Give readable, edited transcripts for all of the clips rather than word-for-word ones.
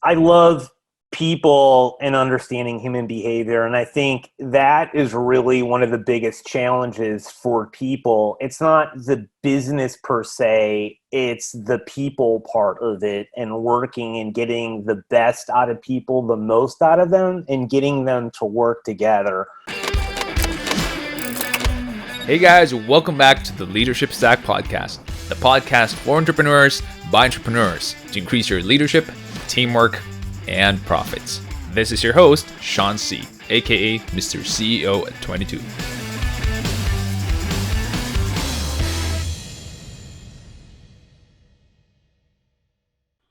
I love people and understanding human behavior. And I think that is really one of the biggest challenges for people. It's not the business per se, it's the people part of it and working and getting the best out of people, the most out of them, and getting them to work together. Hey guys, welcome back to the Leadership Stack Podcast, the podcast for entrepreneurs by entrepreneurs to increase your leadership, teamwork, and profits. This is your host, Sean C., aka Mr. CEO at 22.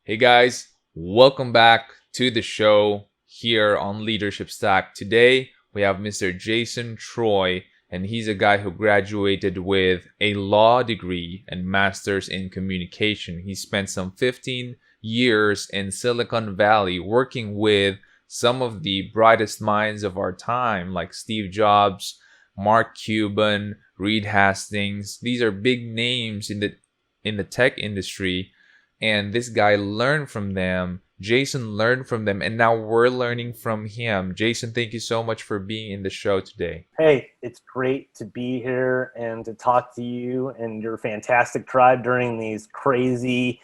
Hey guys, welcome back to the show here on Leadership Stack. Today we have Mr. Jason Treu, and he's a guy who graduated with a law degree and master's in communication. He spent some 15 years in Silicon Valley working with some of the brightest minds of our time, like Steve Jobs, Mark Cuban, Reed Hastings. These are big names in the tech industry, and this guy learned from them. Jason learned from them, and now we're learning from him. Jason, thank you so much for being in the show today. Hey, it's great to be here and to talk to you and your fantastic tribe during these crazy,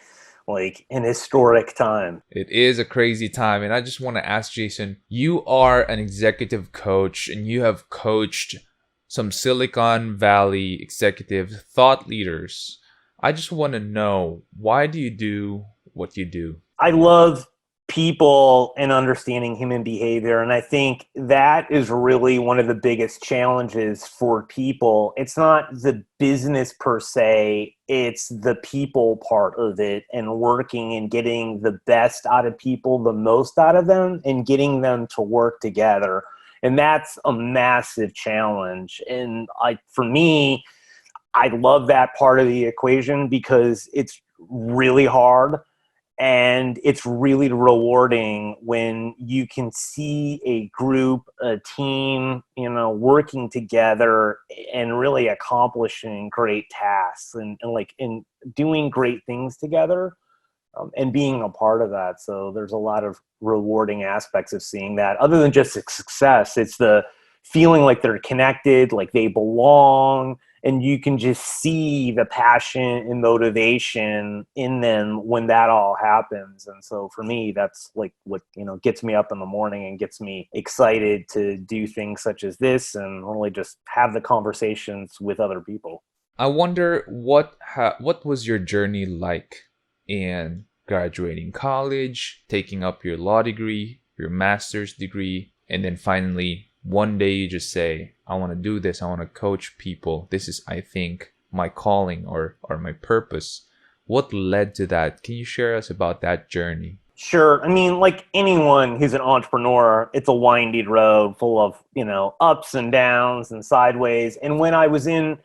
an historic time. It is a crazy time, and I just want to ask Jason, you are an executive coach, and you have coached some Silicon Valley executive thought leaders. I just want to know, why do you do what you do? I love people and understanding human behavior. And I think that is really one of the biggest challenges for people. It's not the business per se, it's the people part of it and working and getting the best out of people, the most out of them, and getting them to work together. And that's a massive challenge. And for me, I love that part of the equation because it's really hard. And it's really rewarding when you can see a group, a team, working together and really accomplishing great tasks and doing great things together and being a part of that. So there's a lot of rewarding aspects of seeing that. Other than just success, it's the feeling like they're connected, like they belong. And you can just see the passion and motivation in them when that all happens. And so for me, that's what gets me up in the morning and gets me excited to do things such as this and really just have the conversations with other people. I wonder what was your journey like in graduating college, taking up your law degree, your master's degree, and then finally one day you just say, I want to do this. I want to coach people. This is, I think, my calling or my purpose. What led to that? Can you share us about that journey? Sure. I mean, like anyone who's an entrepreneur, it's a windy road full of, ups and downs and sideways. And when I was in,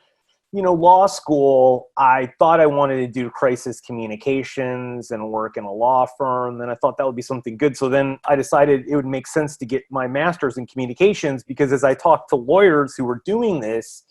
law school, I thought I wanted to do crisis communications and work in a law firm. And I thought that would be something good. So then I decided it would make sense to get my master's in communications because as I talked to lawyers who were doing this,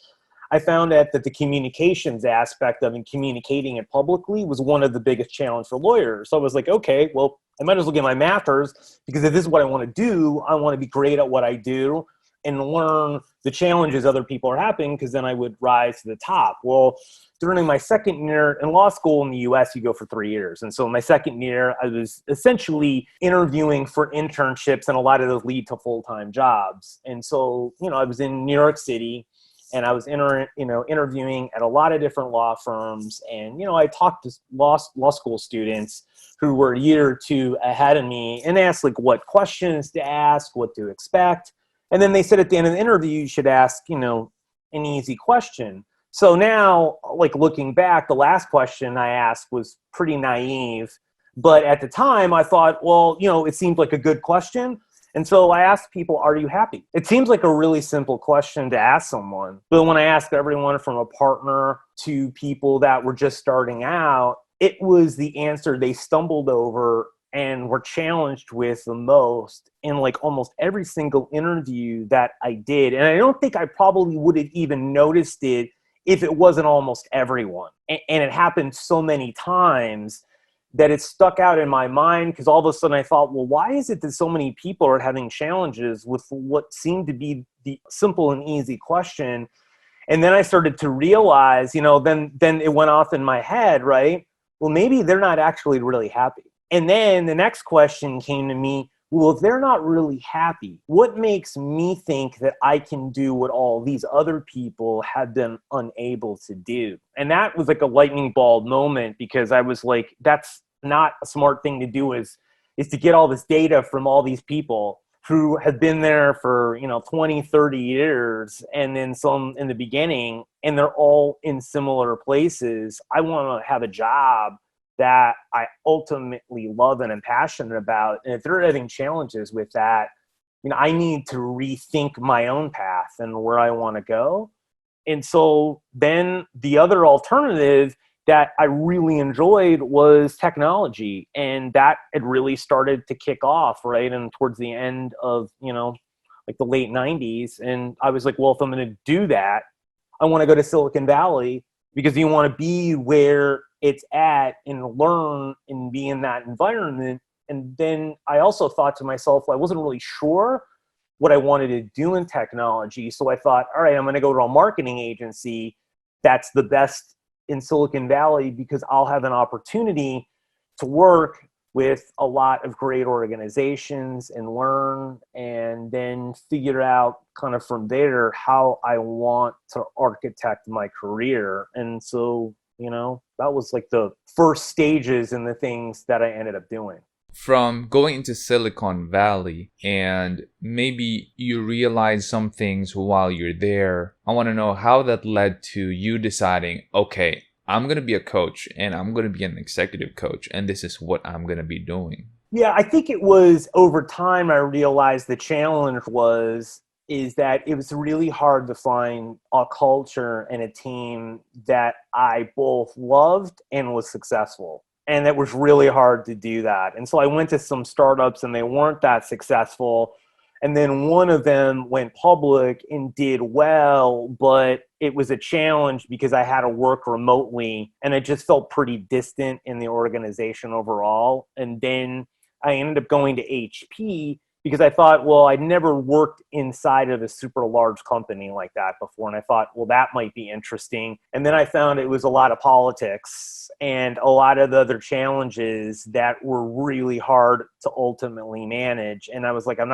I found out that the communications aspect of and communicating it publicly was one of the biggest challenges for lawyers. So I was like, okay, well, I might as well get my master's because if this is what I want to do, I want to be great at what I do and learn the challenges other people are having because then I would rise to the top. Well, during my second year in law school in the US, you go for 3 years. And so in my second year, I was essentially interviewing for internships and a lot of those lead to full-time jobs. And so, I was in New York City and I was interviewing at a lot of different law firms. And, I talked to law school students who were a year or two ahead of me and asked what questions to ask, what to expect. And then they said at the end of the interview, you should ask, an easy question. So now, looking back, the last question I asked was pretty naive. But at the time, I thought, well, it seemed like a good question. And so I asked people, are you happy? It seems like a really simple question to ask someone. But when I asked everyone from a partner to people that were just starting out, it was the answer they stumbled over and were challenged with the most in almost every single interview that I did. And I don't think I probably would have even noticed it if it wasn't almost everyone. And it happened so many times that it stuck out in my mind, because all of a sudden I thought, well, why is it that so many people are having challenges with what seemed to be the simple and easy question? And then I started to realize, then it went off in my head, right? Well, maybe they're not actually really happy. And then the next question came to me, well, if they're not really happy, what makes me think that I can do what all these other people have been unable to do? And that was like a lightning bolt moment, because I was like, that's not a smart thing to do, is to get all this data from all these people who have been there for 20, 30 years, and then some in the beginning, and they're all in similar places. I want to have a job that I ultimately love and am passionate about. And if they're having challenges with that, I need to rethink my own path and where I want to go. And so then the other alternative that I really enjoyed was technology. And that had really started to kick off, right? And towards the end of, like the late 90s. And I was like, well, if I'm going to do that, I want to go to Silicon Valley, because you want to be where it's at and learn and be in that environment. And then I also thought to myself, I wasn't really sure what I wanted to do in technology. So I thought, all right, I'm going to go to a marketing agency that's the best in Silicon Valley, because I'll have an opportunity to work with a lot of great organizations and learn, and then figure out kind of from there how I want to architect my career. And so, that was like the first stages and the things that I ended up doing. From going into Silicon Valley, and maybe you realize some things while you're there, I want to know how that led to you deciding, okay, I'm going to be a coach, and I'm going to be an executive coach, and this is what I'm going to be doing. Yeah, I think it was over time I realized the challenge is that it was really hard to find a culture and a team that I both loved and was successful. And that was really hard to do that. And so I went to some startups and they weren't that successful. And then one of them went public and did well, but it was a challenge because I had to work remotely and it just felt pretty distant in the organization overall. And then I ended up going to HP, because I thought, well, I'd never worked inside of a super large company like that before. And I thought, well, that might be interesting. And then I found it was a lot of politics and a lot of the other challenges that were really hard to ultimately manage. And I was like, I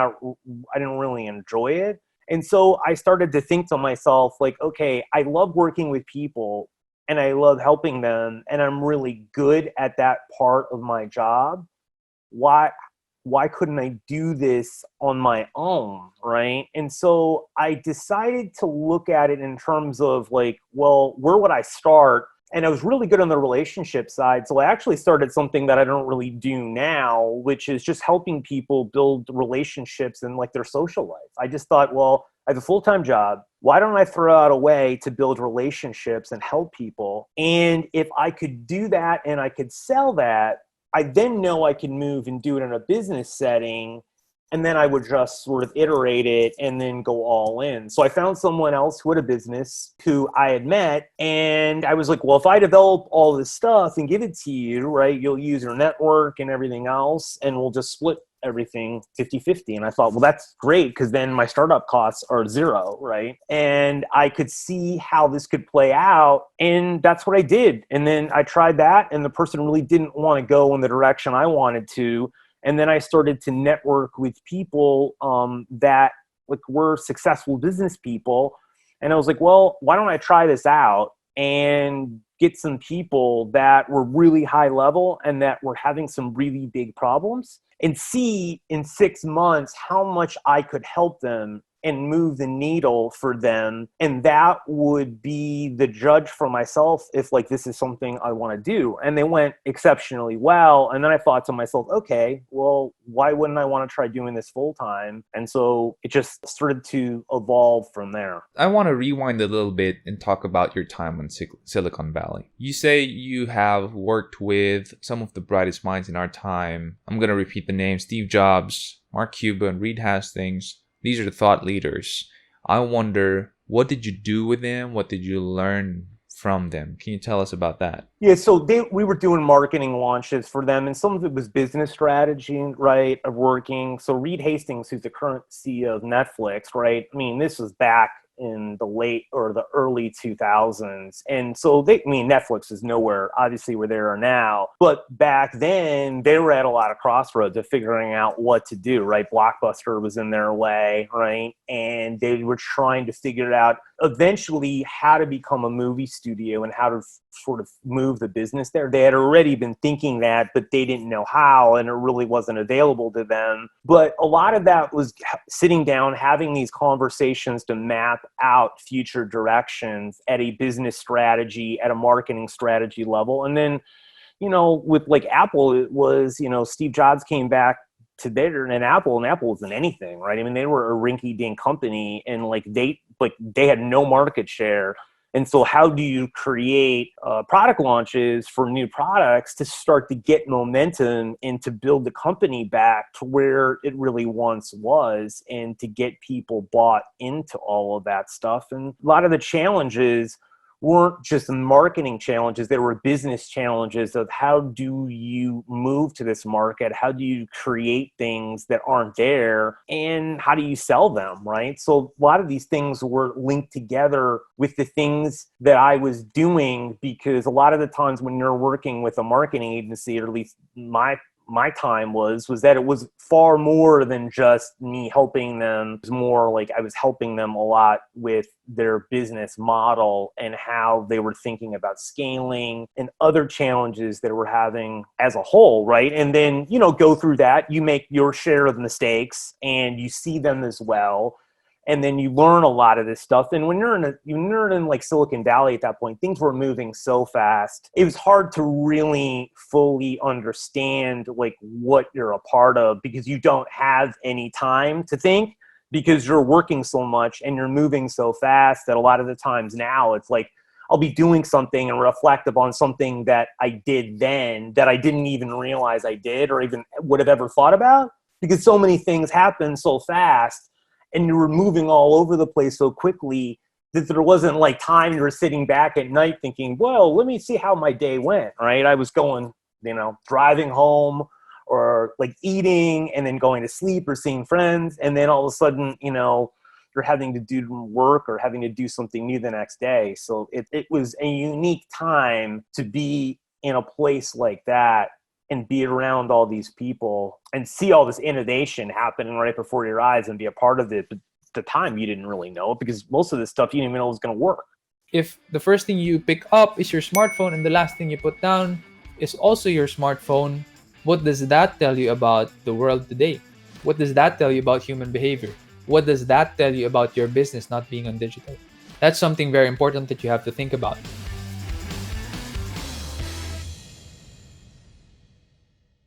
didn't really enjoy it. And so I started to think to myself, like, okay, I love working with people and I love helping them, and I'm really good at that part of my job. Why couldn't I do this on my own, right? And so I decided to look at it in terms of like, well, where would I start? And I was really good on the relationship side. So I actually started something that I don't really do now, which is just helping people build relationships in like their social life. I just thought, well, I have a full-time job. Why don't I throw out a way to build relationships and help people? And if I could do that and I could sell that, I then know I can move and do it in a business setting, and then I would just sort of iterate it and then go all in. So I found someone else who had a business who I had met, and I was like, well, if I develop all this stuff and give it to you, right, you'll use your network and everything else, and we'll just split everything 50-50. And I thought, well, that's great, because then my startup costs are zero, right? And I could see how this could play out, and that's what I did. And then I tried that, and the person really didn't want to go in the direction I wanted to. And then I started to network with people that like were successful business people. And I was like, well, why don't I try this out and get some people that were really high level and that were having some really big problems, and see in 6 months how much I could help them and move the needle for them. And that would be the judge for myself if like this is something I want to do. And they went exceptionally well. And then I thought to myself, okay, well, why wouldn't I want to try doing this full time? And so it just started to evolve from there. I want to rewind a little bit and talk about your time in Silicon Valley. You say you have worked with some of the brightest minds in our time. I'm going to repeat the names: Steve Jobs, Mark Cuban, Reed Hastings. These are the thought leaders. I wonder, what did you do with them? What did you learn from them. Can you tell us about that? Yeah, so we were doing marketing launches for them, and some of it was business strategy, right, of working. So Reed Hastings, who's the current CEO of Netflix, right? I mean, this was back in the late or the early 2000s. And so Netflix is nowhere, obviously, where they are now. But back then, they were at a lot of crossroads of figuring out what to do, right? Blockbuster was in their way, right? And they were trying to figure out eventually how to become a movie studio and how to sort of move the business there. They had already been thinking that, but they didn't know how, and it really wasn't available to them. But a lot of that was sitting down, having these conversations to map out future directions at a business strategy, at a marketing strategy level. And then, with like Apple, it was, Steve Jobs came back to there and Apple wasn't anything, right? I mean, they were a rinky-dink company, and they had no market share. And so how do you create product launches for new products to start to get momentum and to build the company back to where it really once was, and to get people bought into all of that stuff? And a lot of the challenges weren't just marketing challenges, they were business challenges of how do you move to this market? How do you create things that aren't there? And how do you sell them, right? So a lot of these things were linked together with the things that I was doing, because a lot of the times when you're working with a marketing agency, or at least my time was that it was far more than just me helping them. It was more like I was helping them a lot with their business model and how they were thinking about scaling and other challenges that they were having as a whole, right? And then, go through that, you make your share of mistakes and you see them as well. And then you learn a lot of this stuff. And when you're in like Silicon Valley at that point, things were moving so fast. It was hard to really fully understand like what you're a part of, because you don't have any time to think, because you're working so much and you're moving so fast that a lot of the times now it's like I'll be doing something and reflect upon something that I did then that I didn't even realize I did or even would have ever thought about, because so many things happen so fast. And you were moving all over the place so quickly that there wasn't like time. You were sitting back at night thinking, well, let me see how my day went, right? I was going, driving home or like eating and then going to sleep or seeing friends. And then all of a sudden, you're having to do work or having to do something new the next day. So it was a unique time to be in a place like that and be around all these people and see all this innovation happening right before your eyes and be a part of it. But at the time, you didn't really know it, because most of this stuff you didn't even know was going to work. If the first thing you pick up is your smartphone and the last thing you put down is also your smartphone, what does that tell you about the world today? What does that tell you about human behavior? What does that tell you about your business not being on digital? That's something very important that you have to think about.